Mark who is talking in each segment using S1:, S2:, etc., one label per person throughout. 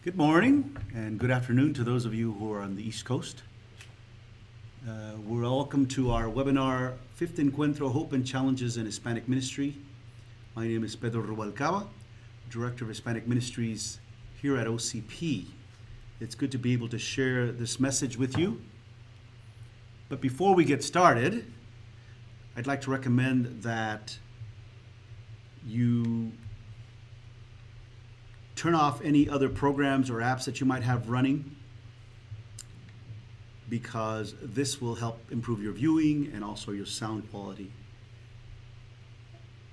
S1: Good morning and good afternoon to those of you who are on the East Coast. We're welcome to our webinar, Fifth Encuentro Hope and Challenges in Hispanic Ministry. My name is Pedro Rubalcava, Director of Hispanic Ministries here at OCP. It's good to be able to share this message with you. But before we get started, I'd like to recommend that you turn off any other programs or apps that you might have running, because this will help improve your viewing and also your sound quality.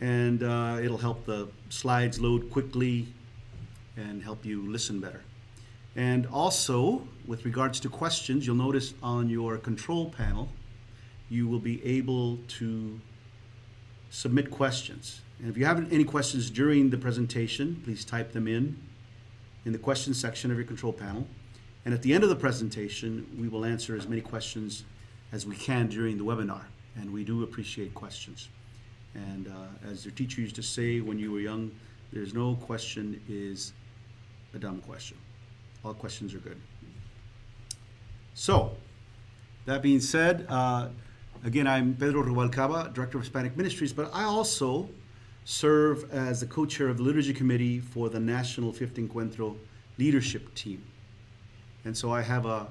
S1: And it'll help the slides load quickly and help you listen better. And also, with regards to questions, you'll notice on your control panel, you will be able to submit questions. And if you have any questions during the presentation, please type them in the questions section of your control panel. And at the end of the presentation, we will answer as many questions as we can during the webinar. And we do appreciate questions. And as your teacher used to say when you were young, there's no question is a dumb question. All questions are good. So, that being said, again, I'm Pedro Rubalcava, Director of Hispanic Ministries, but I also serve as the co-chair of the Liturgy Committee for the National Fifth Encuentro Leadership Team. And so I have a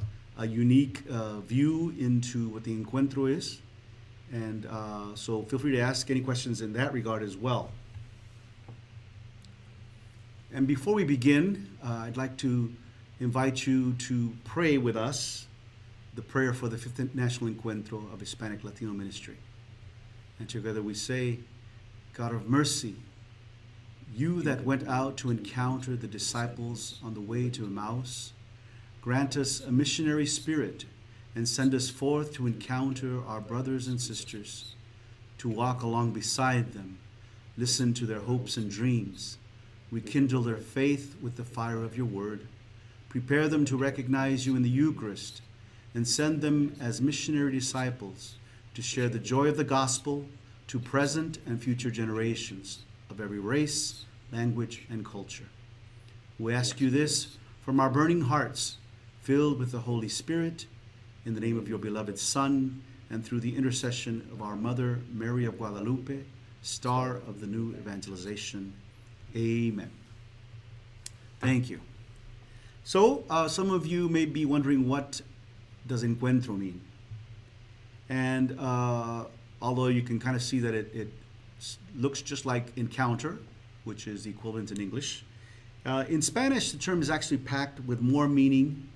S1: unique view into what the Encuentro is. And so feel free to ask any questions in that regard as well. And before we begin, I'd like to invite you to pray with us the prayer for the Fifth National Encuentro of Hispanic Latino Ministry. And together we say, God of mercy, you that went out to encounter the disciples on the way to Emmaus, grant us a missionary spirit and send us forth to encounter our brothers and sisters, to walk along beside them, listen to their hopes and dreams, rekindle their faith with the fire of your word, prepare them to recognize you in the Eucharist, and send them as missionary disciples to share the joy of the gospel to present and future generations of every race, language, and culture. We ask you this from our burning hearts, filled with the Holy Spirit, in the name of your beloved Son, and through the intercession of our Mother, Mary of Guadalupe, star of the new evangelization. Amen. Thank you. So, some of you may be wondering, what does encuentro mean? And although you can kind of see that it looks just like encounter, which is the equivalent in English. In Spanish, the term is actually packed with more meaning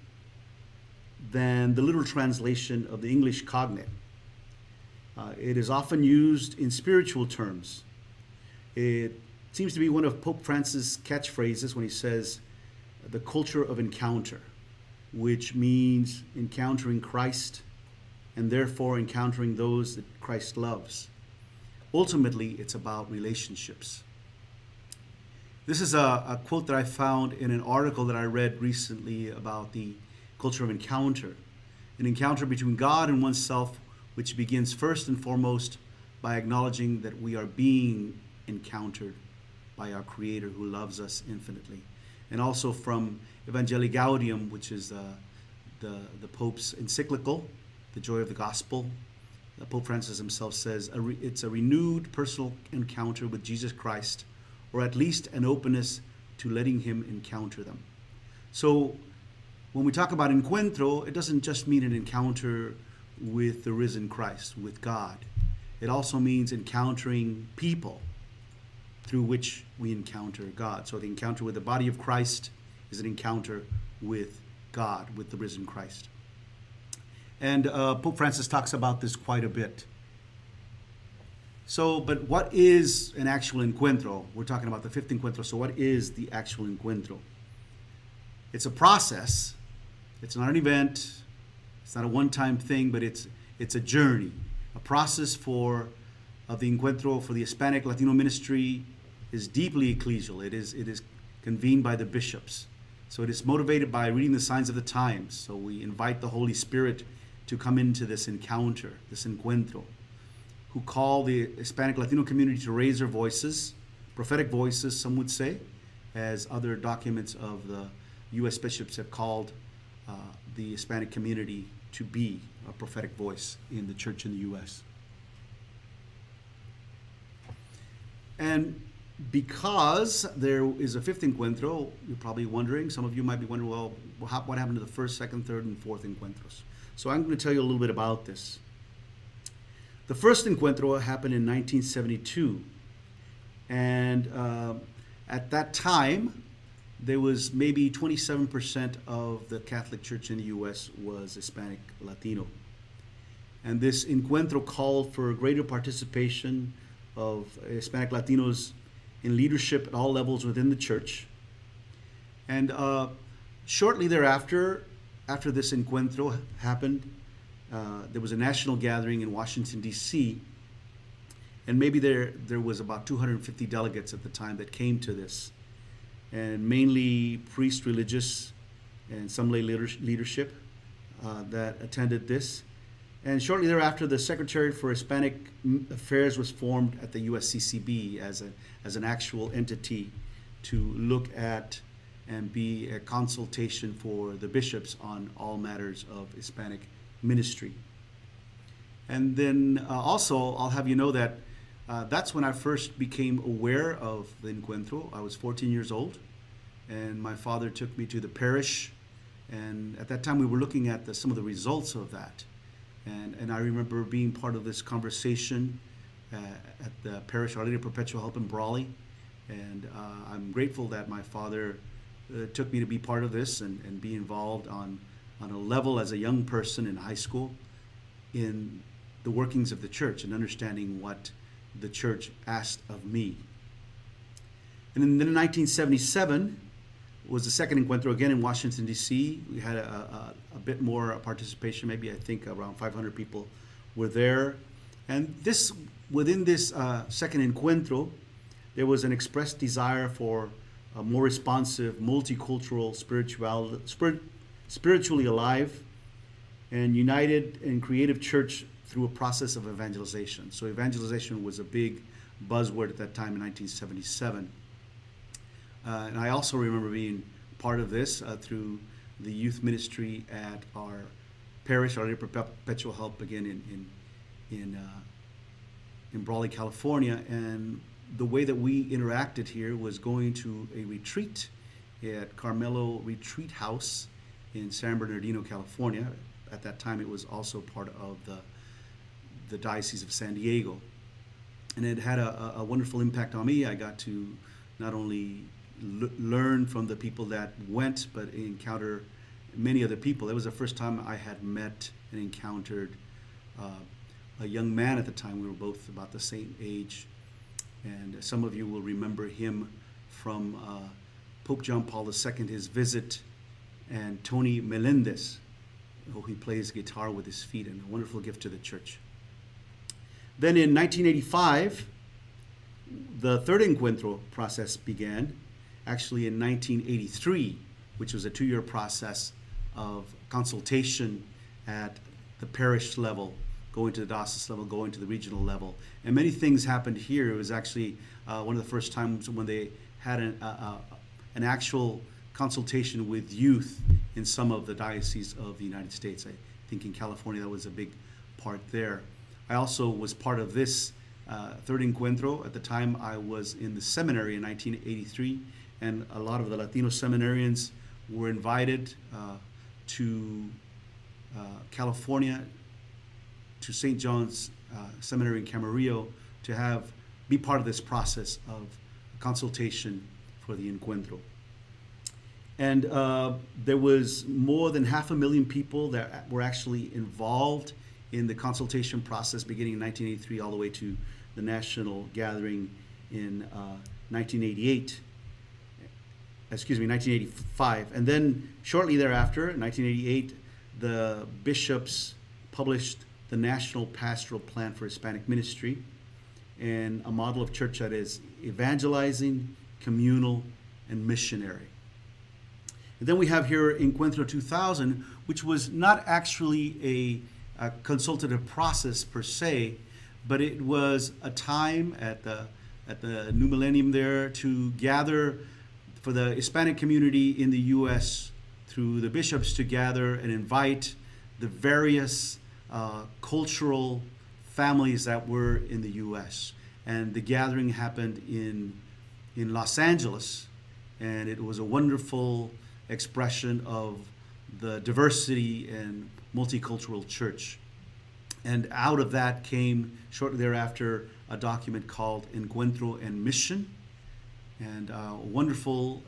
S1: than the literal translation of the English cognate. It is often used in spiritual terms. It seems to be one of Pope Francis' catchphrases when he says, the culture of encounter, which means encountering Christ and therefore encountering those that Christ loves. Ultimately, it's about relationships. This is a quote that I found in an article that I read recently about the culture of encounter. An encounter between God and oneself, which begins first and foremost by acknowledging that we are being encountered by our Creator who loves us infinitely. And also from Evangelii Gaudium, which is the Pope's encyclical, The Joy of the Gospel. Pope Francis himself says it's a renewed personal encounter with Jesus Christ, or at least an openness to letting him encounter them. So when we talk about encuentro, it doesn't just mean an encounter with the risen Christ, with God. It also means encountering people through which we encounter God. So the encounter with the body of Christ is an encounter with God, with the risen Christ. And Pope Francis talks about this quite a bit. So, but what is an actual encuentro? We're talking about the fifth encuentro. So what is the actual encuentro? It's a process. It's not an event. It's not a one-time thing, but it's a journey, a process of the encuentro for the Hispanic Latino ministry is deeply ecclesial. It is convened by the bishops. So it is motivated by reading the signs of the times. So we invite the Holy Spirit to come into this encounter, this encuentro, who call the Hispanic Latino community to raise their voices, prophetic voices, some would say, as other documents of the U.S. bishops have called the Hispanic community to be a prophetic voice in the church in the U.S. And because there is a fifth encuentro, you're probably wondering, some of you might be wondering, well, what happened to the first, second, third, and fourth encuentros? So I'm going to tell you a little bit about this. The first encuentro happened in 1972. And at that time, there was maybe 27% of the Catholic Church in the U.S. was Hispanic Latino. And this encuentro called for greater participation of Hispanic Latinos in leadership at all levels within the church. And shortly thereafter, after this encuentro happened, there was a national gathering in Washington, D.C., and maybe there was about 250 delegates at the time that came to this, and mainly priests, religious, and some lay leadership that attended this. And shortly thereafter, the Secretary for Hispanic Affairs was formed at the USCCB as an actual entity to look at and be a consultation for the bishops on all matters of Hispanic ministry. And then also, I'll have you know that that's when I first became aware of the encuentro. I was 14 years old, and my father took me to the parish, and at that time we were looking at some of the results of that. And I remember being part of this conversation at the parish Our Lady of Perpetual Help in Brawley, and I'm grateful that my father took me to be part of this and be involved on a level as a young person in high school in the workings of the church and understanding what the church asked of me. And then in 1977 was the second encuentro, again in Washington, D.C. We had a bit more participation, maybe I think around 500 people were there. And within this second encuentro, there was an expressed desire for a more responsive, multicultural, spiritually alive, and united and creative church through a process of evangelization. So evangelization was a big buzzword at that time in 1977. And I also remember being part of this through the youth ministry at our parish, Our Lady of Perpetual Help, again in Brawley, California. And the way that we interacted here was going to a retreat at Carmelo Retreat House in San Bernardino, California. At that time, it was also part of the Diocese of San Diego. And it had a wonderful impact on me. I got to not only learn from the people that went, but encounter many other people. That was the first time I had met and encountered a young man at the time. We were both about the same age. And some of you will remember him from Pope John Paul II, his visit, and Tony Melendez, who he plays guitar with his feet, and a wonderful gift to the church. Then in 1985, the third encuentro process began, actually in 1983, which was a 2-year process of consultation at the parish level, going to the diocese level, going to the regional level. And many things happened here. It was actually one of the first times when they had an actual consultation with youth in some of the dioceses of the United States. I think in California that was a big part there. I also was part of this third encuentro. At the time I was in the seminary in 1983, and a lot of the Latino seminarians were invited to California, to St. John's Seminary in Camarillo, to be part of this process of consultation for the encuentro. And there was more than 500,000 people that were actually involved in the consultation process beginning in 1983 all the way to the national gathering in 1985. And then shortly thereafter, in 1988, the bishops published the National Pastoral Plan for Hispanic Ministry, and a model of church that is evangelizing, communal, and missionary. And then we have here Encuentro 2000, which was not actually a consultative process per se, but it was a time at the new millennium there to gather for the Hispanic community in the U.S. through the bishops to gather and invite the various cultural families that were in the U.S. And the gathering happened in Los Angeles, and it was a wonderful expression of the diversity and multicultural church. And out of that came, shortly thereafter, a document called Encuentro and Mission. And wonderful,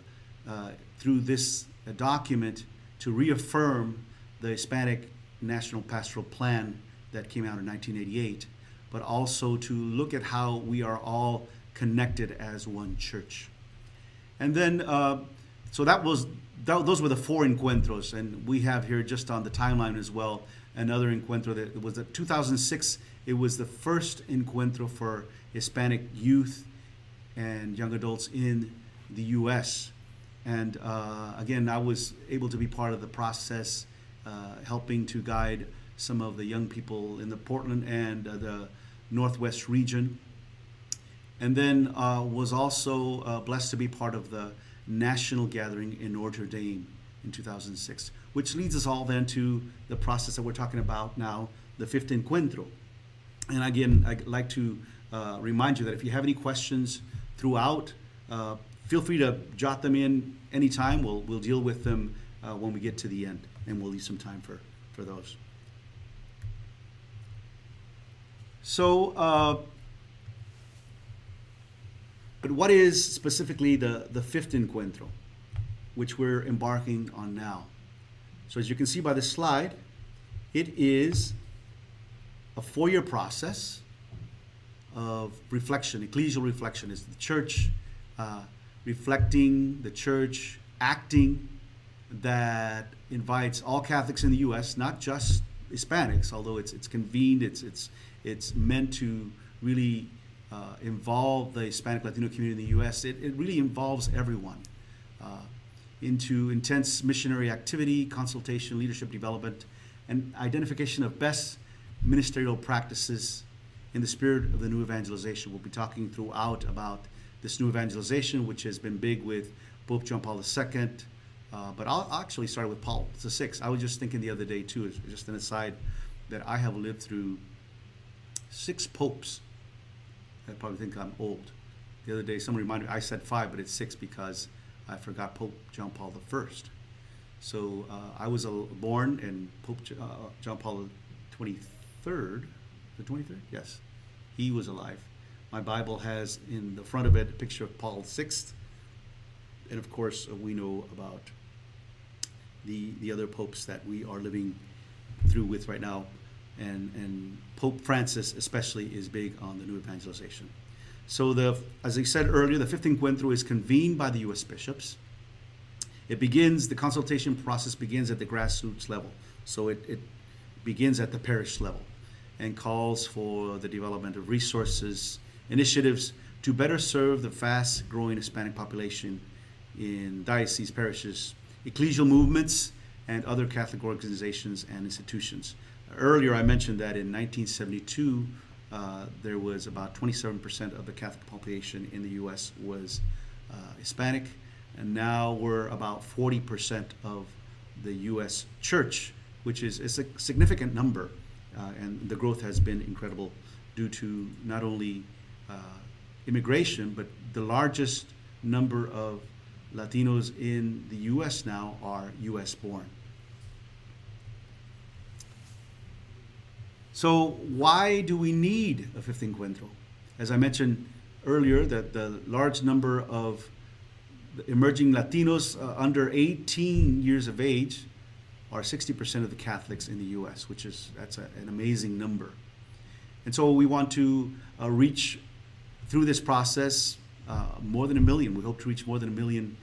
S1: through this document, to reaffirm the Hispanic National Pastoral Plan that came out in 1988, but also to look at how we are all connected as one church. And then, so those were the 4 encuentros, and we have here just on the timeline as well another encuentro that was in 2006. It was the first encuentro for Hispanic youth and young adults in the U.S. And again, I was able to be part of the process, helping to guide some of the young people in the Portland and the Northwest region. And then was also blessed to be part of the national gathering in Notre Dame in 2006, which leads us all then to the process that we're talking about now, the 5th Encuentro. And again, I'd like to remind you that if you have any questions throughout, feel free to jot them in anytime. We'll deal with them when we get to the end, and we'll leave some time for those. So, but what is specifically the 5th Encuentro, which we're embarking on now? So as you can see by the slide, it is a 4-year process of reflection. Ecclesial reflection is the church reflecting, the church acting, that invites all Catholics in the U.S., not just Hispanics, although it's convened, it's meant to really involve the Hispanic Latino community in the U.S. It really involves everyone into intense missionary activity, consultation, leadership development, and identification of best ministerial practices in the spirit of the new evangelization. We'll be talking throughout about this new evangelization, which has been big with Pope John Paul II, but I'll actually start with Paul VI. I was just thinking the other day too, just an aside, that I have lived through 6 popes. I probably think I'm old. The other day, someone reminded me, I said 5, but it's 6 because I forgot Pope John Paul I. So I was born in Pope John Paul XXIII. The 23rd? Yes. He was alive. My Bible has in the front of it a picture of Paul VI. And of course, we know about the other popes that we are living through with right now. And Pope Francis especially is big on the new evangelization. So as I said earlier, the 5th Encuentro is convened by the U.S. bishops. The consultation process begins at the grassroots level. So it begins at the parish level and calls for the development of resources, initiatives to better serve the fast-growing Hispanic population in dioceses, parishes, ecclesial movements, and other Catholic organizations and institutions. Earlier, I mentioned that in 1972, there was about 27% of the Catholic population in the U.S. was Hispanic, and now we're about 40% of the U.S. church, which is a significant number, and the growth has been incredible due to not only immigration, but the largest number of Latinos in the U.S. now are U.S. born. So why do we need a 5th Encuentro? As I mentioned earlier, that the large number of emerging Latinos under 18 years of age are 60% of the Catholics in the U.S., that's an amazing number. And so we want to reach, through this process, more than 1 million. We hope to reach more than 1 million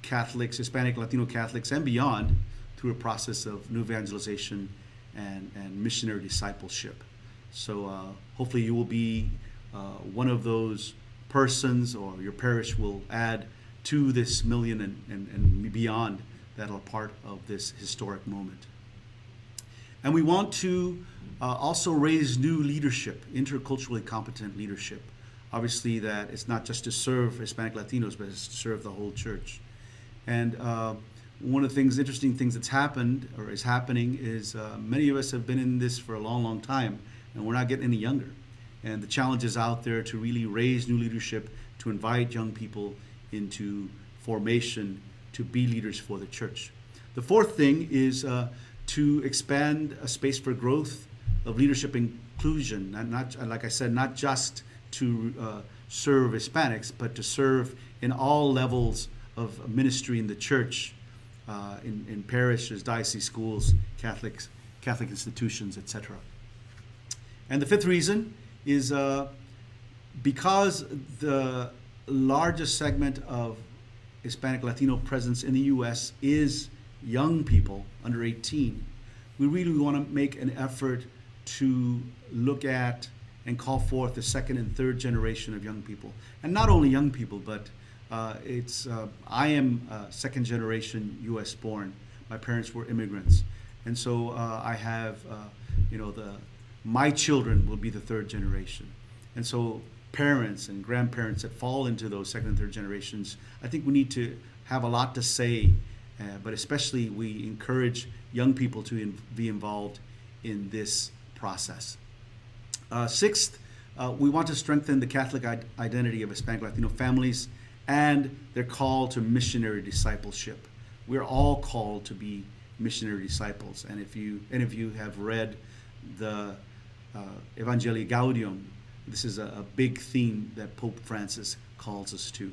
S1: Catholics, Hispanic, Latino Catholics, and beyond through a process of new evangelization and missionary discipleship. So hopefully you will be one of those persons, or your parish will add to this million and beyond that are part of this historic moment. And we want to also raise new leadership, interculturally competent leadership. obviously that it's not just to serve Hispanic Latinos, but it's to serve the whole church. And one of the interesting things that's happened or is happening is many of us have been in this for a long, long time, and we're not getting any younger. And the challenge is out there to really raise new leadership, to invite young people into formation to be leaders for the church. The fourth thing is to expand a space for growth of leadership inclusion, not like I said, not just to serve Hispanics, but to serve in all levels of ministry in the church, in parishes, diocese schools, Catholic institutions, etc. And the fifth reason is because the largest segment of Hispanic Latino presence in the U.S. is young people under 18, we really want to make an effort to look at and call forth the second and third generation of young people. And not only young people, but I am second generation U.S. born. My parents were immigrants. And so I have, my children will be the third generation. And so parents and grandparents that fall into those second and third generations, I think we need to have a lot to say, but especially we encourage young people to be involved in this process. Sixth, we want to strengthen the Catholic identity of Hispanic Latino families and their call to missionary discipleship. We're all called to be missionary disciples. And if any of you have read the Evangelii Gaudium, this is a big theme that Pope Francis calls us to.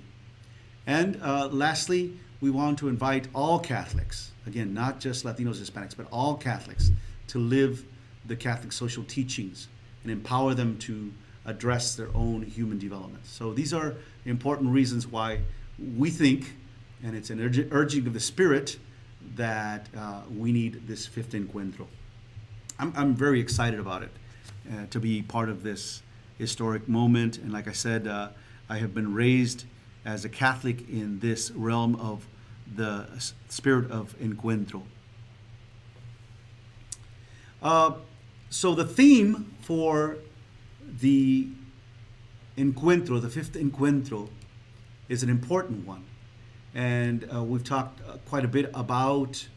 S1: And lastly, we want to invite all Catholics, again, not just Latinos, Hispanics, but all Catholics, to live the Catholic social teachings and empower them to address their own human development. So these are important reasons why we think, and it's an urging of the Spirit, that we need this fifth encuentro. I'm very excited about it, to be part of this historic moment. And like I said, I have been raised as a Catholic in this realm of the spirit of encuentro. So the theme for the encuentro, the fifth encuentro, is an important one. And we've talked quite a bit about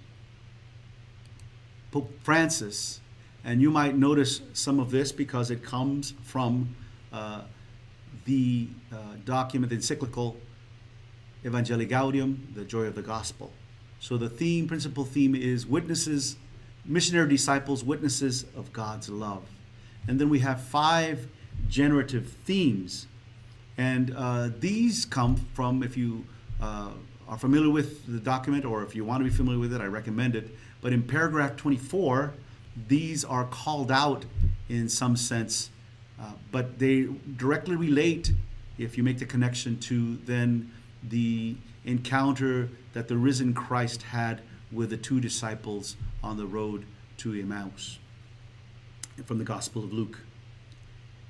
S1: Pope Francis. And you might notice some of this because it comes from the document, the encyclical Evangelii Gaudium, the joy of the gospel. So the principal theme is witnesses, missionary disciples, witnesses of God's love. And then we have 5 generative themes. And these come from, if you are familiar with the document, or if you want to be familiar with it, I recommend it. But in paragraph 24, these are called out in some sense, but they directly relate, if you make the connection, to then the encounter that the risen Christ had with the 2 disciples on the road to Emmaus, from the Gospel of Luke.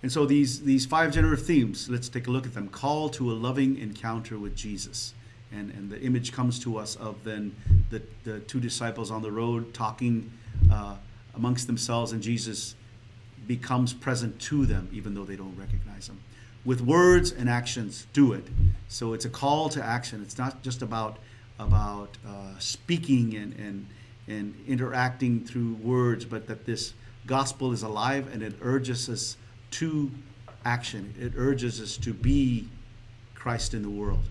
S1: And so these 5 generative themes, let's take a look at them. Call to a loving encounter with Jesus. And the image comes to us of then the 2 disciples on the road talking amongst themselves, and Jesus becomes present to them even though they don't recognize him. With words and actions, do it. So it's a call to action. It's not just about speaking and interacting through words, but that this gospel is alive and it urges us to action. It urges us to be Christ in the world.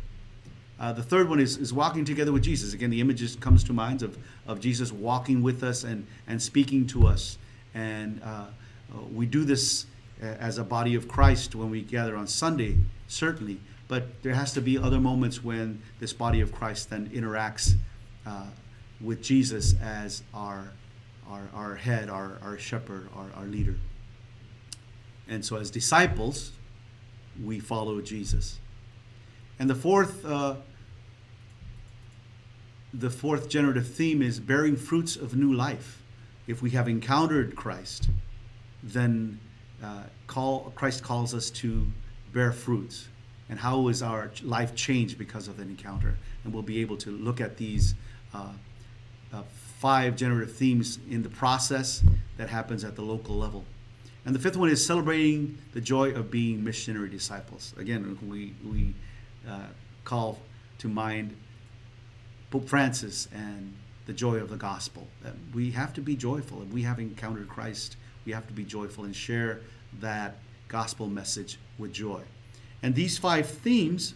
S1: The third one is walking together with Jesus. Again, the image comes to mind of Jesus walking with us and speaking to us. And we do this as a body of Christ when we gather on Sunday, certainly. But there has to be other moments when this body of Christ then interacts with Jesus as our head, our shepherd, our leader. And so as disciples, we follow Jesus. And the fourth generative theme is bearing fruits of new life. If we have encountered Christ, then Christ calls us to bear fruits. And how is our life changed because of that encounter? And we'll be able to look at these 5 generative themes in the process that happens at the local level. And the fifth one is celebrating the joy of being missionary disciples. Again, we call to mind Pope Francis and the joy of the gospel. We have to be joyful. If we have encountered Christ, we have to be joyful and share that gospel message with joy. And these 5 themes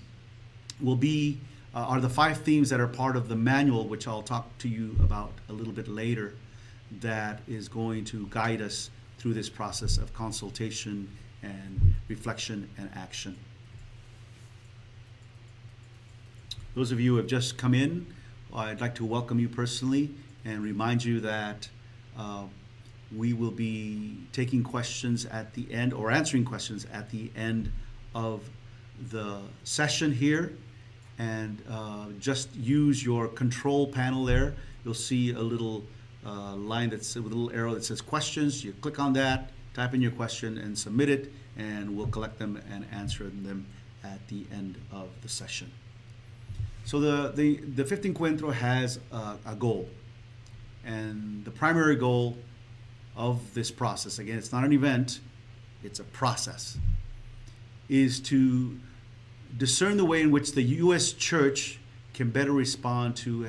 S1: will be are the 5 themes that are part of the manual, which I'll talk to you about a little bit later, that is going to guide us through this process of consultation and reflection and action. Those of you who have just come in, I'd like to welcome you personally and remind you that we will be taking questions at the end, or answering questions at the end of the session here. And just use your control panel there. You'll see a little line with a little arrow that says questions. You click on that, type in your question and submit it, and we'll collect them and answer them at the end of the session. So the fifth encuentro has a goal, and the primary goal of this process, again, it's not an event, it's a process, is to discern the way in which the U.S. Church can better respond to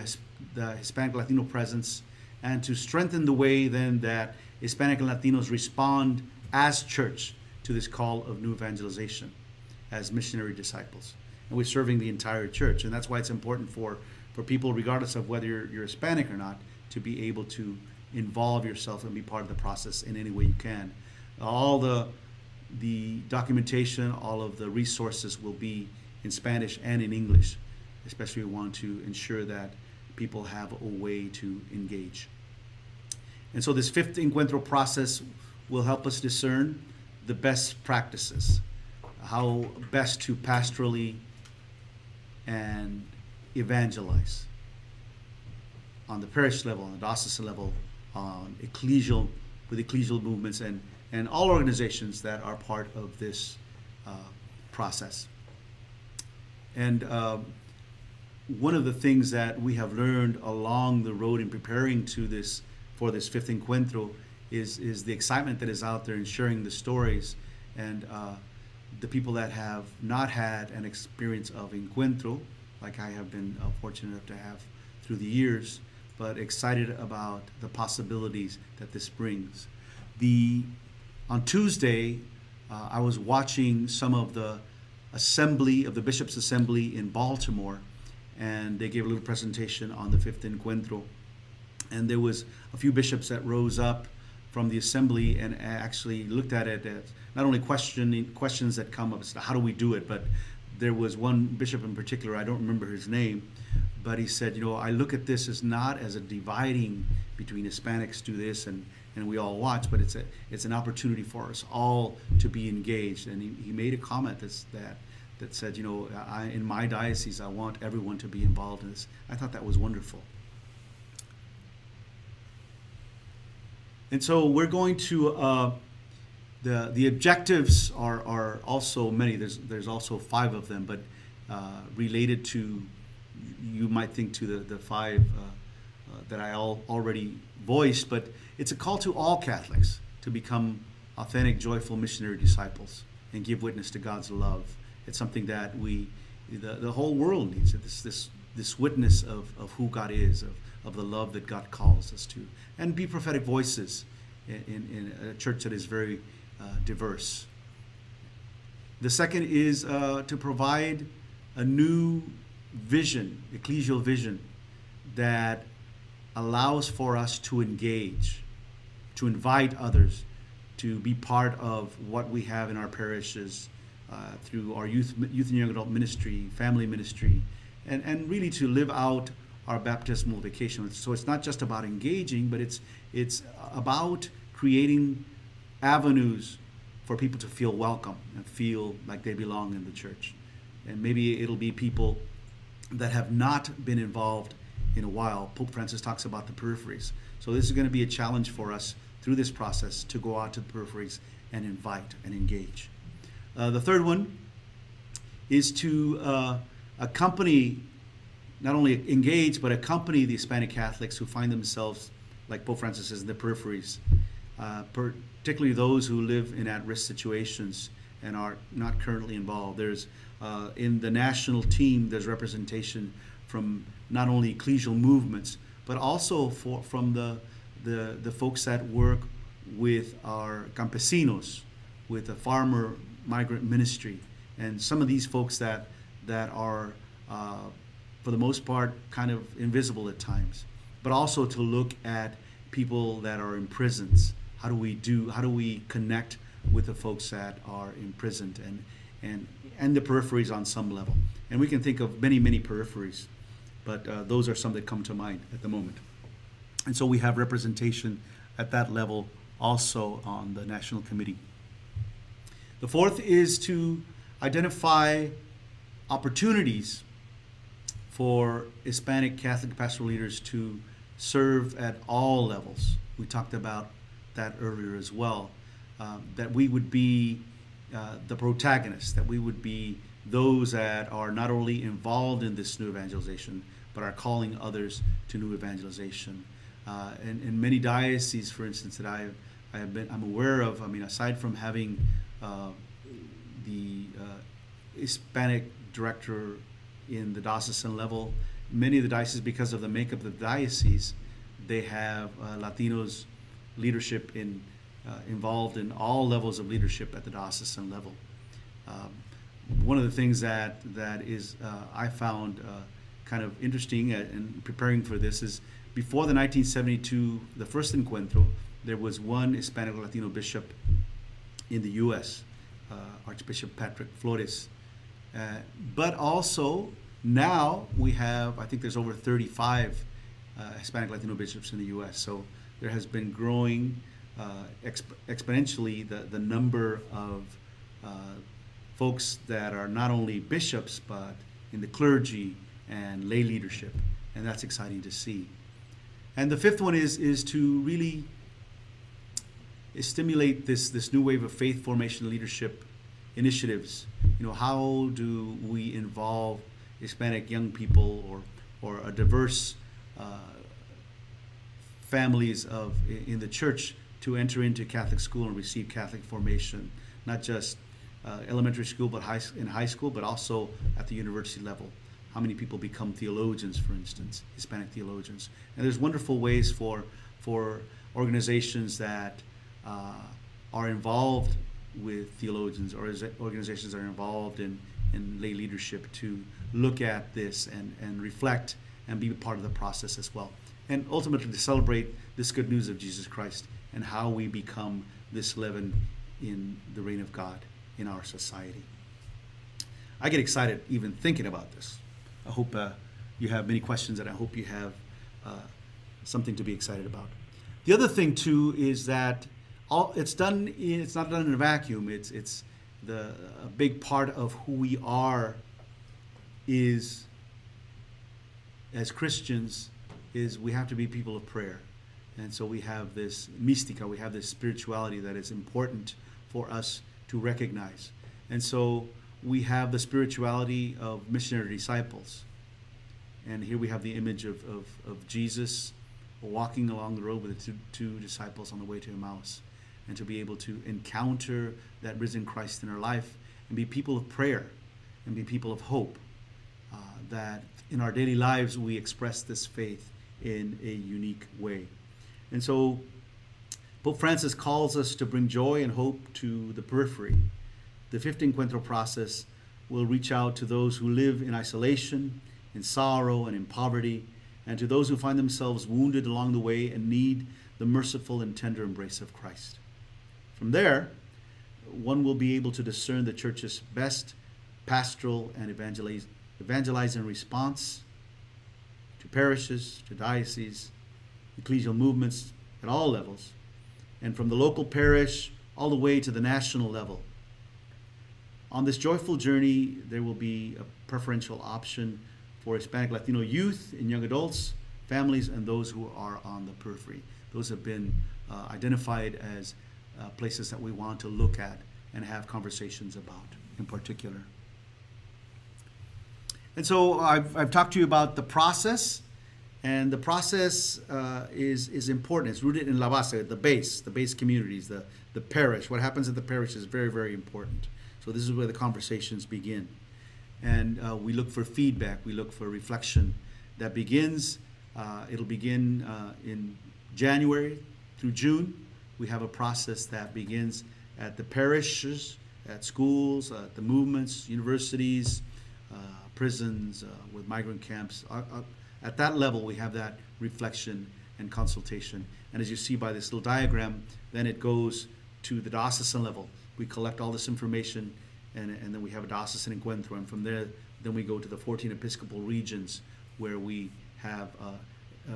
S1: the Hispanic Latino presence, and to strengthen the way then that Hispanic and Latinos respond as church to this call of new evangelization as missionary disciples. And we're serving the entire church, and that's why it's important for people, regardless of whether you're Hispanic or not, to be able to involve yourself and be part of the process in any way you can. All the documentation, all of the resources will be in Spanish and in English. Especially we want to ensure that people have a way to engage. And so this fifth encuentro process will help us discern the best practices, how best to pastorally and evangelize on the parish level, on the diocesan level, on ecclesial, with ecclesial movements and all organizations that are part of this process. And one of the things that we have learned along the road in preparing for this fifth encuentro is the excitement that is out there in sharing the stories, and the people that have not had an experience of encuentro, like I have been fortunate enough to have through the years, but excited about the possibilities that this brings. On Tuesday, I was watching some of the assembly of the Bishops' Assembly in Baltimore, and they gave a little presentation on the fifth encuentro. And there was a few bishops that rose up from the assembly and actually looked at it as not only questions that come up as to how do we do it, but there was one bishop in particular, I don't remember his name, but he said, I look at this as not as a dividing between Hispanics do this and we all watch, but it's an opportunity for us all to be engaged. And he made a comment that said, in my diocese, I want everyone to be involved in this. I thought that was wonderful. And so we're going to, the objectives are also many. There's also 5 of them, but related to, you might think to the 5 that I already voiced, but it's a call to all Catholics to become authentic, joyful missionary disciples and give witness to God's love. It's something that the whole world needs. This witness of who God is, of the love that God calls us to, and be prophetic voices in a church that is very diverse. The second is to provide a new vision, ecclesial vision, that allows for us to engage, to invite others to be part of what we have in our parishes through our youth and young adult ministry, family ministry, and really to live out our baptismal vocation. So it's not just about engaging, but it's about creating avenues for people to feel welcome and feel like they belong in the church. And maybe it'll be people that have not been involved in a while. Pope Francis talks about the peripheries. So this is going to be a challenge for us through this process to go out to the peripheries and invite and engage. The third one is to accompany, not only engage, but accompany the Hispanic Catholics who find themselves, like Pope Francis says, in the peripheries, particularly those who live in at-risk situations and are not currently involved. There's in the national team, there's representation from not only ecclesial movements, but also from the folks that work with our campesinos, with the farmer migrant ministry, and some of these folks that are for the most part kind of invisible at times, but also to look at people that are in prisons. How do we connect with the folks that are imprisoned and the peripheries on some level? And we can think of many peripheries, but those are some that come to mind at the moment. And so we have representation at that level also on the National Committee. The fourth is to identify opportunities for Hispanic Catholic pastoral leaders to serve at all levels. We talked about that earlier as well, that we would be the protagonists, that we would be those that are not only involved in this new evangelization, but are calling others to new evangelization. And in many dioceses, for instance, that I'm aware of, I mean, aside from having the Hispanic director in the diocesan level, many of the dioceses, because of the makeup of the diocese, they have Latinos leadership involved in all levels of leadership at the diocesan level. One of the things that is I found kind of interesting in preparing for this is before the 1972, the first Encuentro, there was one Hispanic Latino bishop in the U.S., Archbishop Patrick Flores. But also now we have, I think there's over 35 Hispanic Latino bishops in the U.S. So there has been growing exponentially the number of folks that are not only bishops, but in the clergy and lay leadership. And that's exciting to see. And the fifth one is to really stimulate this new wave of faith formation leadership initiatives. You know, how do we involve Hispanic young people or a diverse families in the church to enter into Catholic school and receive Catholic formation, not just elementary school, but in high school, but also at the university level. How many people become theologians, for instance, Hispanic theologians? And there's wonderful ways for organizations that are involved with theologians, or organizations that are involved in lay leadership to look at this and reflect and be part of the process as well. And ultimately to celebrate this good news of Jesus Christ and how we become this leaven in the reign of God in our society. I get excited even thinking about this. I hope you have many questions, and I hope you have something to be excited about. The other thing too is that it's not done in a vacuum. It's a big part of who we are is as Christians is we have to be people of prayer. And so we have this mystica, we have this spirituality that is important for us to recognize. And so we have the spirituality of missionary disciples. And here we have the image of Jesus walking along the road with the two disciples on the way to Emmaus, and to be able to encounter that risen Christ in our life and be people of prayer and be people of hope, that in our daily lives we express this faith in a unique way. And so Pope Francis calls us to bring joy and hope to the periphery. The fifth Encuentro process will reach out to those who live in isolation, in sorrow, and in poverty, and to those who find themselves wounded along the way and need the merciful and tender embrace of Christ. From there, one will be able to discern the Church's best pastoral and evangelizing response to parishes, to dioceses, ecclesial movements at all levels, and from the local parish all the way to the national level. On this joyful journey, there will be a preferential option for Hispanic Latino youth and young adults, families, and those who are on the periphery. Those have been identified as places that we want to look at and have conversations about in particular. And so I've talked to you about the process, And the process is important. It's rooted in la base, the base communities, the parish. What happens at the parish is very, very important. So this is where the conversations begin. And we look for feedback. We look for reflection that begins. It'll begin in January through June. We have a process that begins at the parishes, at schools, at the movements, universities, prisons, with migrant camps. At that level, we have that reflection and consultation. And as you see by this little diagram, then it goes to the diocesan level. We collect all this information, and then we have a diocesan encuentro. And from there, then we go to the 14 Episcopal regions, where we have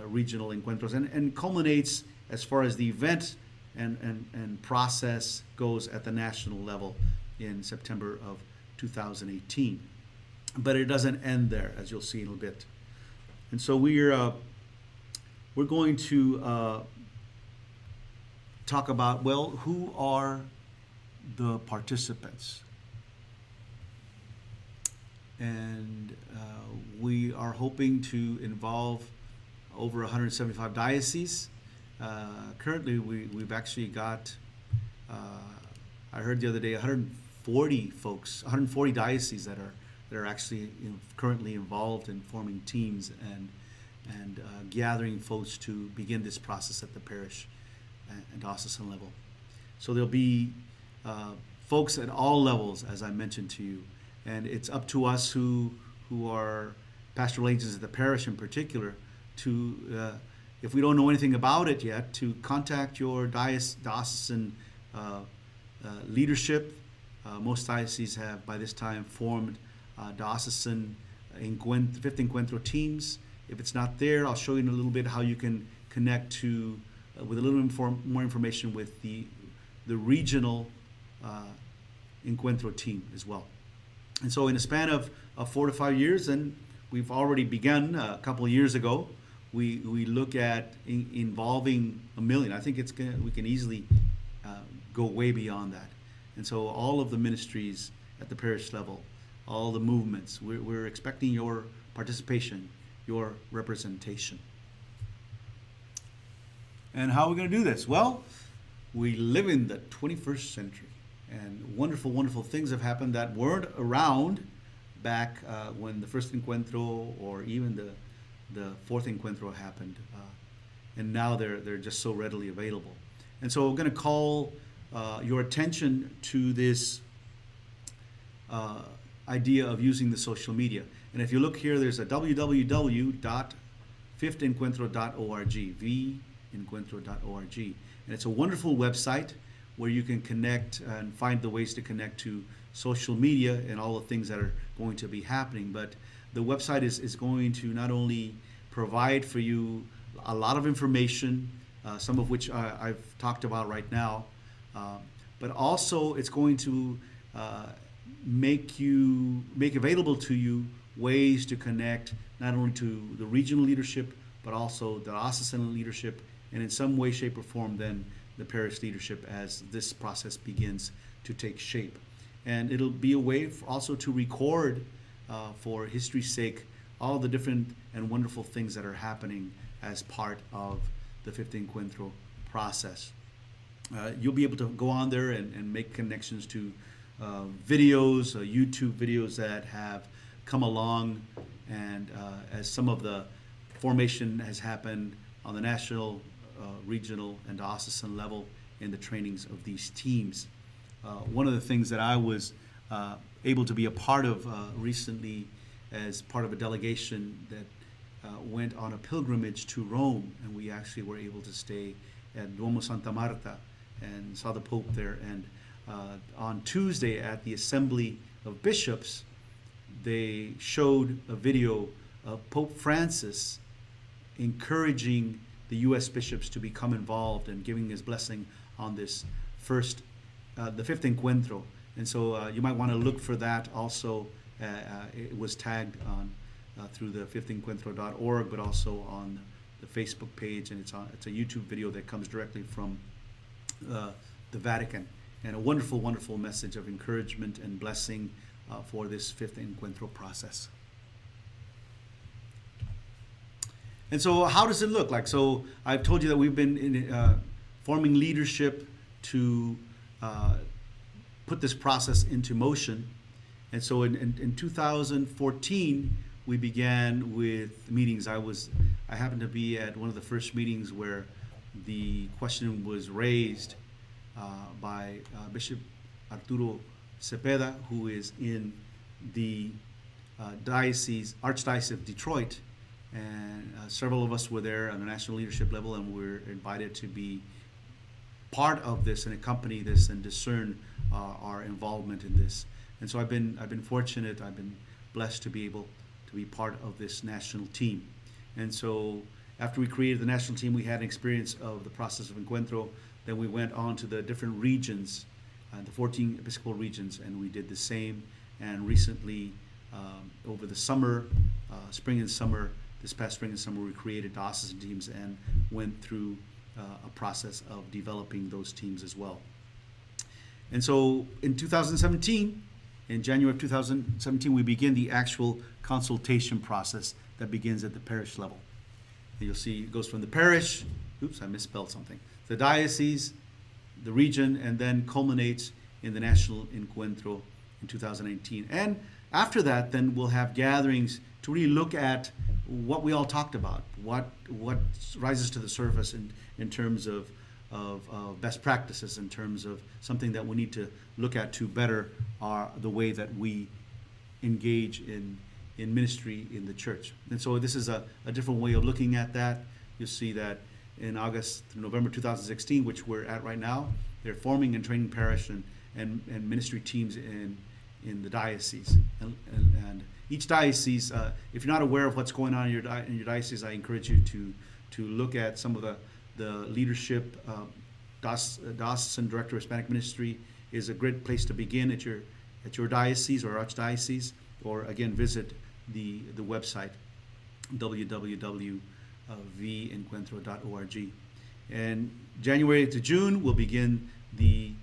S1: regional encuentros. And culminates as far as the event and process goes at the national level in September of 2018. But it doesn't end there, as you'll see in a bit. And so we're going to talk about, well, who are the participants? And we are hoping to involve over 175 dioceses. Currently, we've actually got, I heard the other day, 140 folks, 140 dioceses that are actually currently involved in forming teams and gathering folks to begin this process at the parish and diocesan level. So there'll be folks at all levels, as I mentioned to you, and it's up to us who are pastoral agents at the parish in particular to, if we don't know anything about it yet, to contact your diocesan leadership. Most dioceses have by this time formed diocesan fifth encuentro teams. If it's not there, I'll show you in a little bit how you can connect to with a little more information with the regional encuentro team as well. And so in a span of 4 to 5 years, and we've already begun a couple of years ago, we look at involving 1 million. I think we can easily go way beyond that. And so all of the ministries at the parish level, all the movements, we're expecting your participation, your representation. And how are we going to do this? Well, we live in the 21st century, and wonderful, wonderful things have happened that weren't around back when the first encuentro or even the fourth encuentro happened, and now they're just so readily available. And so we're going to call your attention to this idea of using the social media. And if you look here, there's a www.fiftencuentro.org, vencuentro.org. And it's a wonderful website where you can connect and find the ways to connect to social media and all the things that are going to be happening. But the website is going to not only provide for you a lot of information, some of which I've talked about right now, but also it's going to make available to you ways to connect not only to the regional leadership, but also the diocesan leadership, and in some way, shape, or form, then the parish leadership as this process begins to take shape. And it'll be a way also to record, for history's sake, all the different and wonderful things that are happening as part of the Fifth Encuentro process. You'll be able to go on there and make connections to videos, YouTube videos that have come along, and as some of the formation has happened on the national, regional, and diocesan level in the trainings of these teams. One of the things that I was able to be a part of recently as part of a delegation that went on a pilgrimage to Rome, and we actually were able to stay at Duomo Santa Marta and saw the Pope there. And on Tuesday at the Assembly of Bishops, they showed a video of Pope Francis encouraging the U.S. bishops to become involved and giving his blessing on this the Fifth Encuentro. And so you might want to look for that also. It was tagged on through the fiftencuentro.org, but also on the Facebook page, and it's a YouTube video that comes directly from the Vatican, and a wonderful, wonderful message of encouragement and blessing for this Fifth Encuentro process. And so how does it look like? So I've told you that we've been forming leadership to put this process into motion. And so in 2014, we began with meetings. I happened to be at one of the first meetings where the question was raised by Bishop Arturo Cepeda, who is in the Archdiocese of Detroit, and several of us were there on the national leadership level, and we're invited to be part of this and accompany this and discern our involvement in this. And so I've been fortunate, I've been blessed to be able to be part of this national team. And so after we created the national team, we had an experience of the process of Encuentro. Then we went on to the different regions, the 14 Episcopal regions, and we did the same. And recently, over the summer, spring and summer, this past spring and summer, we created diocesan teams and went through a process of developing those teams as well. And so in 2017, in January of 2017, we begin the actual consultation process that begins at the parish level. And you'll see it goes from the parish, oops, I misspelled something, the diocese, the region, and then culminates in the National Encuentro in 2018. And after that, then we'll have gatherings to really look at what we all talked about, what rises to the surface in terms of best practices, in terms of something that we need to look at to better the way that we engage in ministry in the church. And so this is a different way of looking at that. You'll see that in August through November 2016, which we're at right now, they're forming and training parish and ministry teams in the diocese. And each diocese, if you're not aware of what's going on in your diocese, I encourage you to look at some of the leadership. Diocesan Director of Hispanic Ministry is a great place to begin at your diocese or archdiocese, or again visit the website www.vencuentro.org. And January to June we'll begin the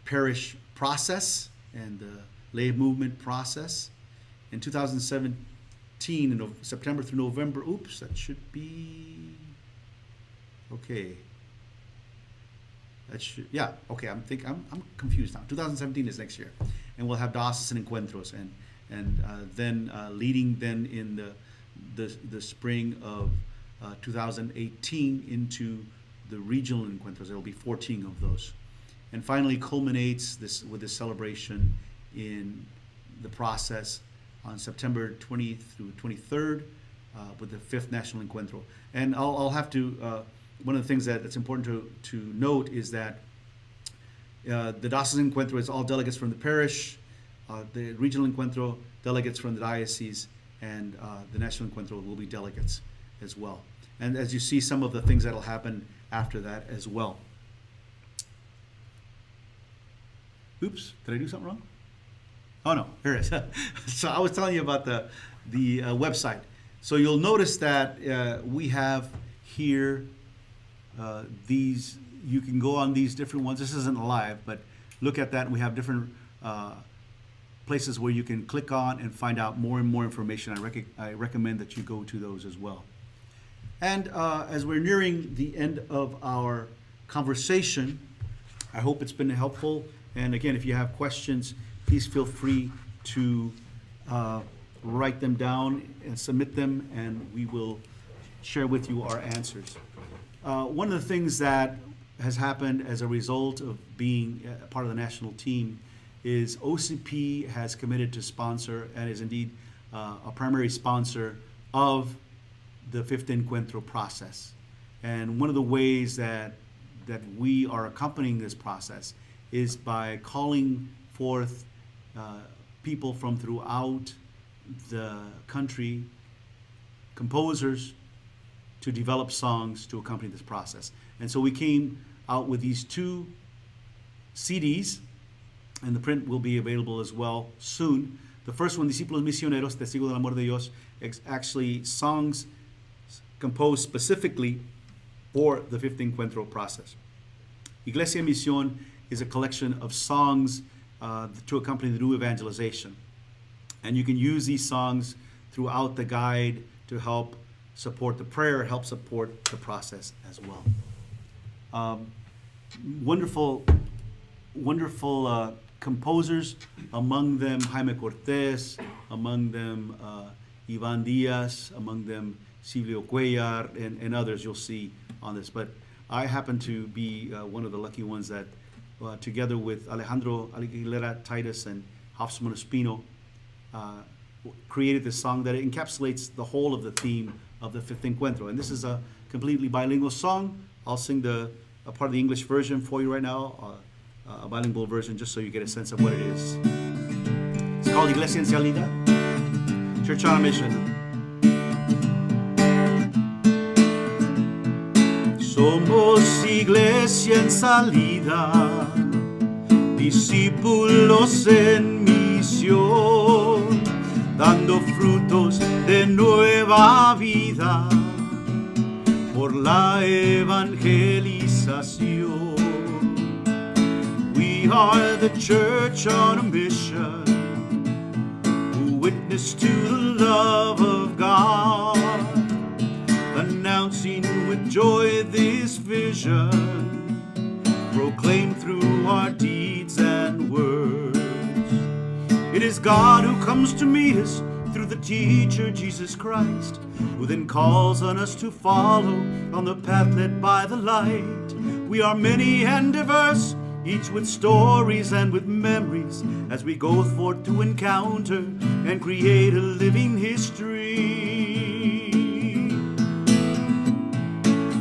S1: parish process and the lay movement process. In 2017, in September through November, oops, that should be okay. Yeah, okay, I'm confused now. 2017 is next year. And we'll have diocesan encuentros and then leading then in the spring of 2018 into the regional encuentros. There will be 14 of those. And finally culminates with this celebration in the process on September 20th through 23rd with the 5th National Encuentro. And I'll have to, one of the things that's important to note is that the diocesan encuentro is all delegates from the parish, the regional encuentro, delegates from the diocese, and the national encuentro will be delegates as well. And as you see, some of the things that'll happen after that as well. Oops, did I do something wrong? Oh no, here it is. So I was telling you about the website. So you'll notice that we have here these, you can go on these different ones. This isn't live, but look at that. We have different places where you can click on and find out more and more information. I recommend that you go to those as well. And as we're nearing the end of our conversation, I hope it's been helpful. And again, if you have questions, please feel free to write them down and submit them, and we will share with you our answers. One of the things that has happened as a result of being a part of the national team is OCP has committed to sponsor and is indeed a primary sponsor of the 5th Encuentro process. And one of the ways that we are accompanying this process is by calling forth people from throughout the country, composers, to develop songs to accompany this process. And so we came out with these 2 CDs, and the print will be available as well soon. The first one, Discípulos Misioneros, Testigos del Amor de Dios, actually songs composed specifically for the 5th Encuentro process. Iglesia Misión is a collection of songs to accompany the new evangelization. And you can use these songs throughout the guide to help support the prayer, help support the process as well. Wonderful composers, among them Jaime Cortés, among them Ivan Diaz, among them Silvio Cuellar, and others you'll see on this. But I happen to be one of the lucky ones that, together with Alejandro Aguilera Titus and Hofsman Espino, created this song that encapsulates the whole of the theme of the Fifth Encuentro. And this is a completely bilingual song. I'll sing a part of the English version for you right now, a bilingual version, just so you get a sense of what it is. It's called Iglesia en Salida, Church on a Mission. Somos iglesia en salida, discípulos en misión, dando frutos de nueva vida por la evangelización. We are the church on a mission, who witness to the love of God, announcing with joy this vision, proclaimed through our deeds and words. It is God who comes to meet us through the teacher Jesus Christ, who then calls on us to follow on the path led by the light. We are many and diverse, each with stories and with memories, as we go forth to encounter and create a living history.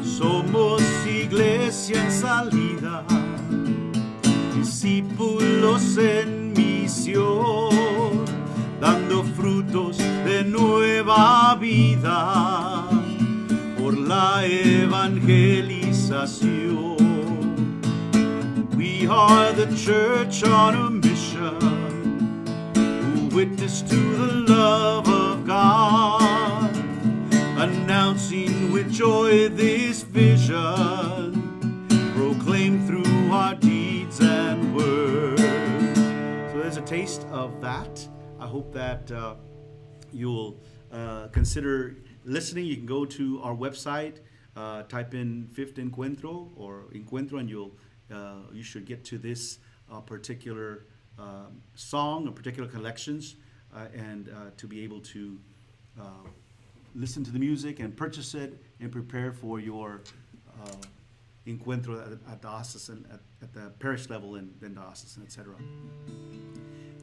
S1: Somos iglesia en salida, discípulos en misión, dando frutos de nueva vida por la evangelización. We are the church on a mission, who witness to the love of God, announcing with joy this vision, proclaimed through our deeds and words. So there's a taste of that. I hope that you'll consider listening. You can go to our website, type in Fifth Encuentro or Encuentro, and you should get to this particular song or particular collections, and to be able to listen to the music and purchase it and prepare for your Encuentro at diocesan, at the parish level and then diocesan, etc.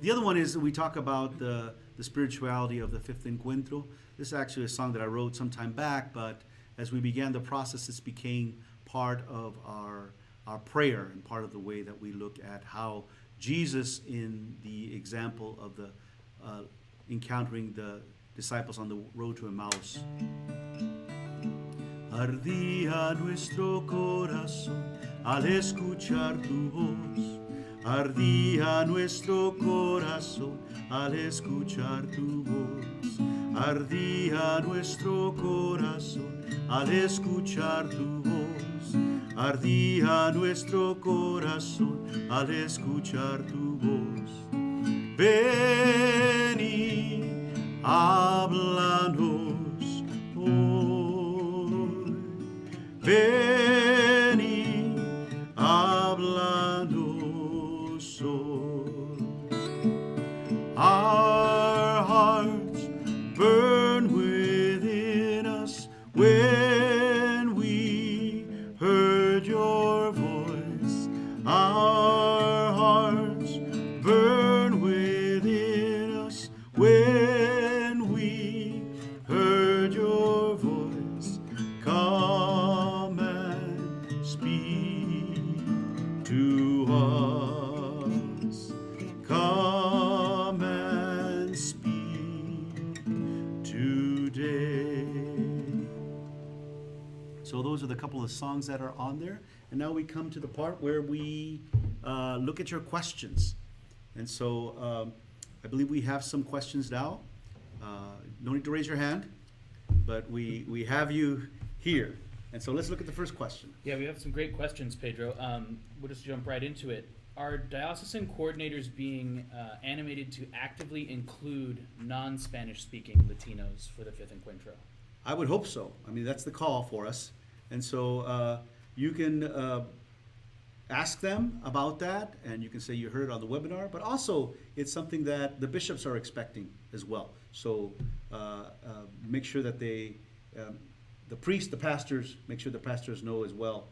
S1: The other one is we talk about the spirituality of the Fifth Encuentro. This is actually a song that I wrote some time back, but as we began the process, this became part of our prayer and part of the way that we look at how Jesus, in the example of the encountering the disciples on the road to Emmaus. Ardía nuestro corazón al escuchar tu voz. Ardía nuestro corazón al escuchar tu voz. Ardía nuestro corazón al escuchar tu voz. Ardía nuestro corazón al escuchar tu voz. Ven y háblanos hoy. Ven y háblanos hoy. Our hearts burn within us when we heard your voice. Our hearts burn within us when we heard your voice. Come and speak to us. Come and speak today. So those are the couple of songs that are on there. And now we come to the part where we look at your questions. And so I believe we have some questions now. No need to raise your hand, but we have you here. And so let's look at the first question.
S2: Yeah, we have some great questions, Pedro. We'll just jump right into it. Are diocesan coordinators being animated to actively include non-Spanish speaking Latinos for the Fifth Encuentro?
S1: I would hope so. I mean, that's the call for us. And so you can ask them about that, and you can say you heard it on the webinar, but also it's something that the bishops are expecting as well. So make sure that the priests, the pastors, make sure the pastors know as well.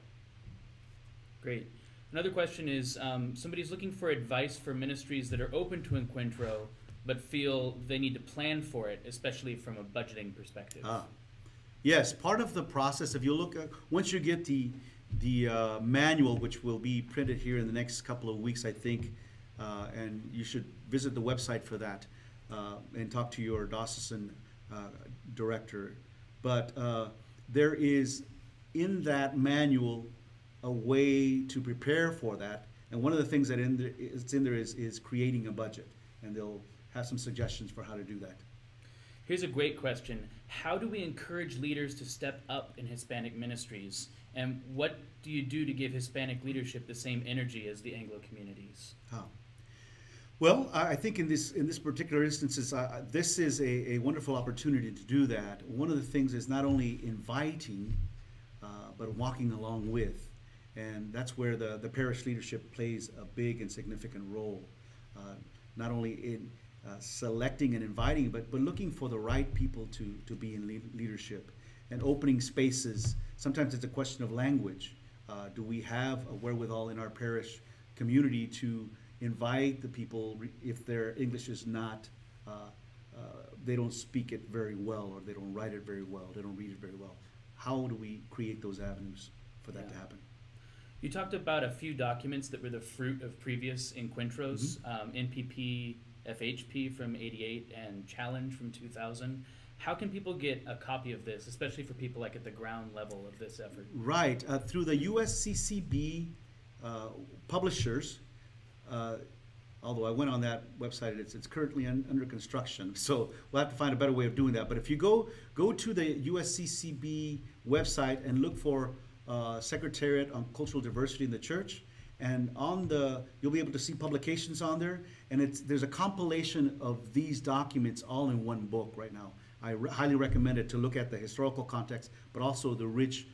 S2: Great. Another question is, somebody's looking for advice for ministries that are open to Encuentro, but feel they need to plan for it, especially from a budgeting perspective.
S1: Yes, part of the process, if you look at, once you get the manual, which will be printed here in the next couple of weeks, I think, and you should visit the website for that and talk to your diocesan director. But there is, in that manual, a way to prepare for that. And one of the things that it's in there is creating a budget. And they'll have some suggestions for how to do that.
S2: Here's a great question. How do we encourage leaders to step up in Hispanic ministries? And what do you do to give Hispanic leadership the same energy as the Anglo communities?
S1: Well, I think in this particular instance, this is a wonderful opportunity to do that. One of the things is not only inviting, but walking along with. And that's where the parish leadership plays a big and significant role, not only in selecting and inviting, but looking for the right people to be in leadership and opening spaces. Sometimes it's a question of language. Do we have a wherewithal in our parish community to invite the people if their English is not, they don't speak it very well, or they don't write it very well, they don't read it very well? How do we create those avenues for that to happen?
S2: You talked about a few documents that were the fruit of previous Encuentros, NPP, FHP from '88, and Challenge from 2000. How can people get a copy of this, especially for people like at the ground level of this effort?
S1: Right, through the USCCB publishers, although I went on that website, it's currently under construction, so we'll have to find a better way of doing that. But if you go to the USCCB website and look for Secretariat on Cultural Diversity in the Church, and you'll be able to see publications on there, and there's a compilation of these documents all in one book right now. I highly recommend it to look at the historical context, but also the rich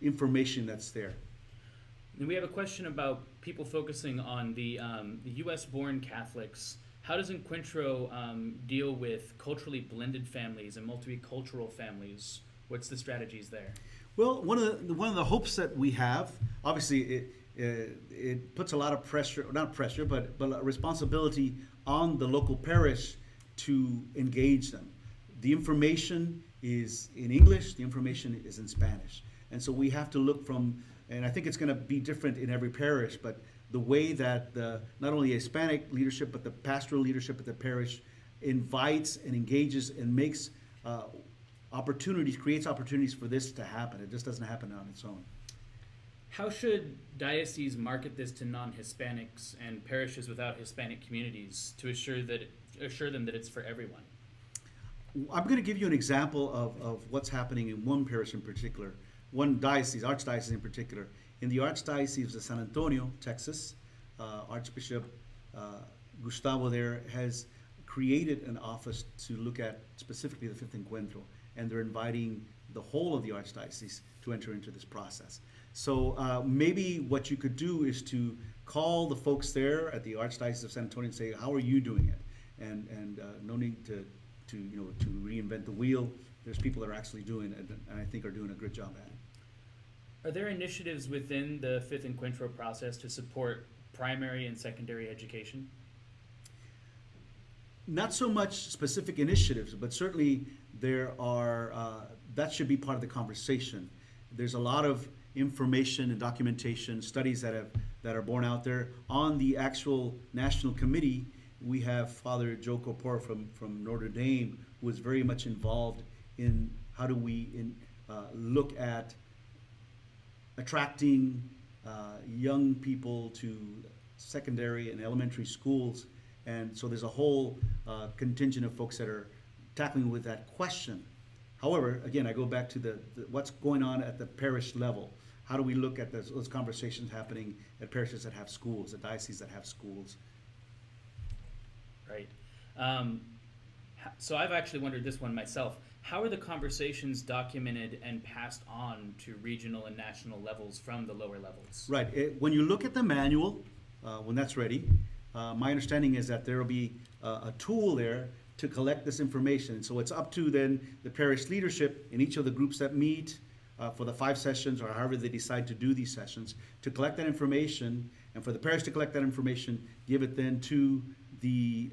S1: information that's there.
S2: And we have a question about people focusing on the U.S.-born Catholics. How does Encuentro deal with culturally blended families and multicultural families? What's the strategies there?
S1: Well, one of the hopes that we have, obviously, it puts a lot of pressure, not pressure, but responsibility on the local parish to engage them. The information is in English, the information is in Spanish. And so we have to look and I think it's going to be different in every parish, but the way that not only Hispanic leadership, but the pastoral leadership at the parish invites and engages and makes creates opportunities for this to happen. It just doesn't happen on its own.
S2: How should dioceses market this to non-Hispanics and parishes without Hispanic communities to assure them that it's for everyone?
S1: I'm going to give you an example of what's happening in one parish in particular, one diocese, archdiocese in particular. In the Archdiocese of San Antonio, Texas, Archbishop Gustavo there has created an office to look at specifically the Fifth Encuentro, and they're inviting the whole of the Archdiocese to enter into this process. So maybe what you could do is to call the folks there at the Archdiocese of San Antonio and say, how are you doing it? And no need to reinvent the wheel. There's people that are actually doing it, and I think are doing a good job at it.
S2: Are there initiatives within the Fifth Encuentro process to support primary and secondary education?
S1: Not so much specific initiatives, but certainly there are, that should be part of the conversation. There's a lot of information and documentation, studies that are borne out there. On the actual national committee, we have Father Joe Corpora from Notre Dame, who is very much involved in how do we look at attracting young people to secondary and elementary schools. And so there's a whole contingent of folks that are tackling with that question. However, again, I go back to what's going on at the parish level. How do we look at those conversations happening at parishes that have schools, at dioceses that have schools?
S2: Right. So I've actually wondered this one myself. How are the conversations documented and passed on to regional and national levels from the lower levels?
S1: Right. When you look at the manual, when that's ready, my understanding is that there will be a tool there to collect this information. So it's up to then the parish leadership in each of the groups that meet for the 5 sessions or however they decide to do these sessions to collect that information, and for the parish to collect that information, give it then to the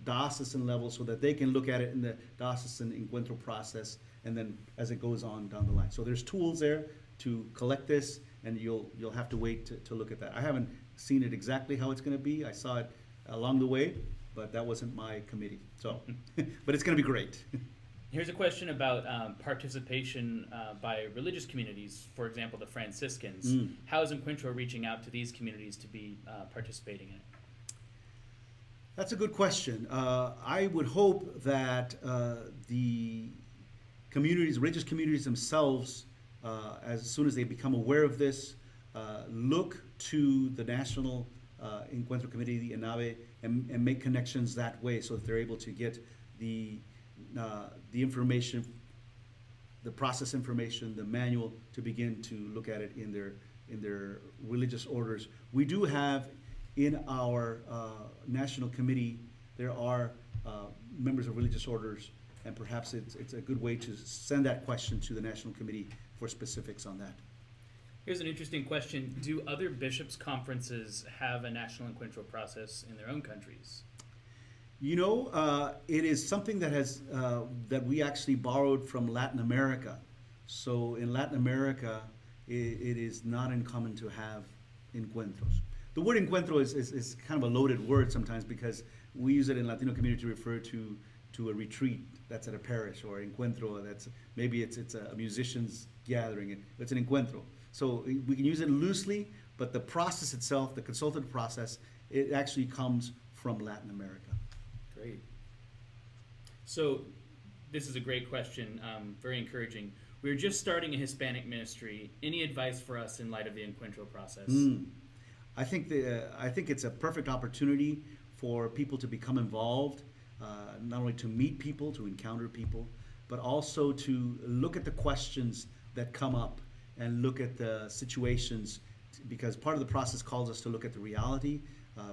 S1: diocesan level so that they can look at it in the diocesan encuentro process, and then as it goes on down the line. So there's tools there to collect this, and you'll have to wait to look at that. I haven't seen it exactly how it's going to be. I saw it along the way, but that wasn't my committee. So, but it's going to be great.
S2: Here's a question about participation by religious communities, for example, the Franciscans. How is Encuentro reaching out to these communities to be participating in it?
S1: That's a good question. I would hope that the communities, religious communities themselves, as soon as they become aware of this, look to the National Encuentro Committee, the ENAVE, and make connections that way so that they're able to get the information, the process information, the manual, to begin to look at it in their religious orders. We do have in our national committee, there are members of religious orders, and perhaps it's a good way to send that question to the national committee for specifics on that.
S2: Here's an interesting question. Do other bishops' conferences have a national Encuentro process in their own countries?
S1: You know, it is something that has that we actually borrowed from Latin America. So in Latin America, it is not uncommon to have encuentros. The word encuentro is kind of a loaded word sometimes because we use it in Latino community to refer to a retreat that's at a parish, or encuentro that's maybe it's a musicians gathering. It's an encuentro. So we can use it loosely, but the process itself, the consultative process, it actually comes from Latin America.
S2: Great. So this is a great question, very encouraging. We're just starting a Hispanic ministry. Any advice for us in light of the Encuentro process?
S1: I think it's a perfect opportunity for people to become involved, not only to meet people, to encounter people, but also to look at the questions that come up and look at the situations, because part of the process calls us to look at the reality,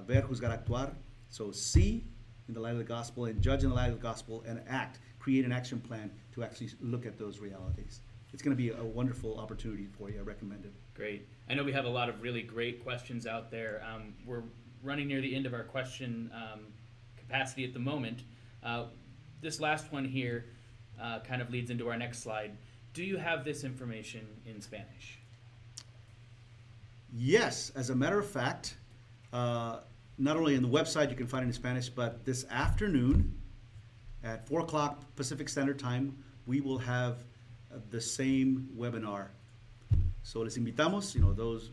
S1: ver, juzgar, actuar. So see in the light of the gospel, and judge in the light of the gospel, and act, create an action plan to actually look at those realities. It's going to be a wonderful opportunity for you. I recommend it.
S2: Great. I know we have a lot of really great questions out there. We're running near the end of our question capacity at the moment. This last one here kind of leads into our next slide. Do you have this information in Spanish?
S1: Yes, as a matter of fact, not only in the website you can find it in Spanish, but this afternoon at 4 o'clock Pacific Standard Time, we will have the same webinar. So les invitamos,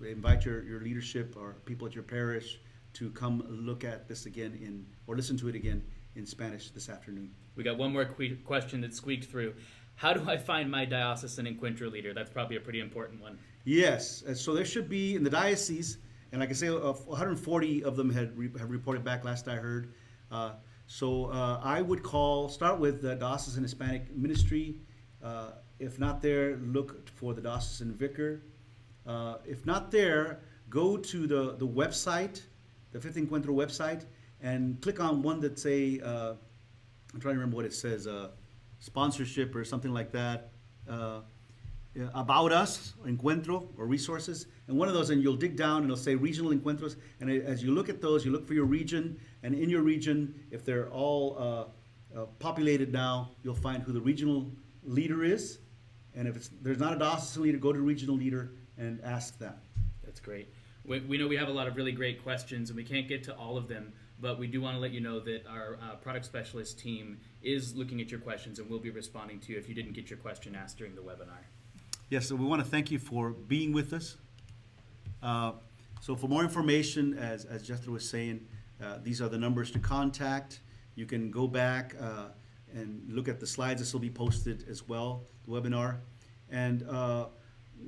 S1: invite your leadership or people at your parish to come look at this again or listen to it again in Spanish this afternoon.
S2: We got one more question that squeaked through. How do I find my diocesan Encuentro leader? That's probably a pretty important one.
S1: Yes, so there should be in the diocese, and like I say, 140 of them have reported back last I heard. So I would start with the Diocesan Hispanic Ministry. If not there, look for the Diocesan Vicar. If not there, go to the website, the Fifth Encuentro website, and click on one that say, I'm trying to remember what it says, sponsorship or something like that. About us, Encuentro, or resources, and one of those, and you'll dig down and it'll say regional encuentros, and as you look at those, you look for your region, and in your region, if they're all populated now, you'll find who the regional leader is, and if there's not a diocesan leader, go to the regional leader and ask them.
S2: That's great. We know we have a lot of really great questions, and we can't get to all of them, but we do want to let you know that our product specialist team is looking at your questions and will be responding to you if you didn't get your question asked during the webinar.
S1: Yes, so we want to thank you for being with us. So for more information, as Jethro was saying, these are the numbers to contact. You can go back and look at the slides. This will be posted as well, the webinar. And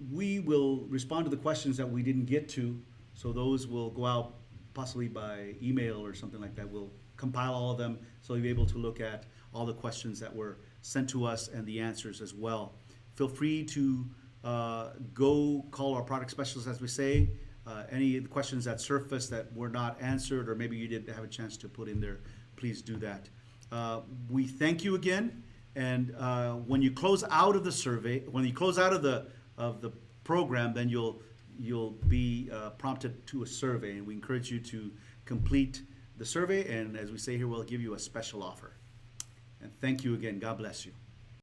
S1: we will respond to the questions that we didn't get to. So those will go out possibly by email or something like that. We'll compile all of them so you'll be able to look at all the questions that were sent to us and the answers as well. Feel free to go call our product specialist, as we say. Any questions that surfaced that were not answered, or maybe you didn't have a chance to put in there, please do that. We thank you again, and when you close out of the survey, when you close out of the program, then you'll be prompted to a survey, and we encourage you to complete the survey, and as we say here, we'll give you a special offer. And thank you again. God bless you.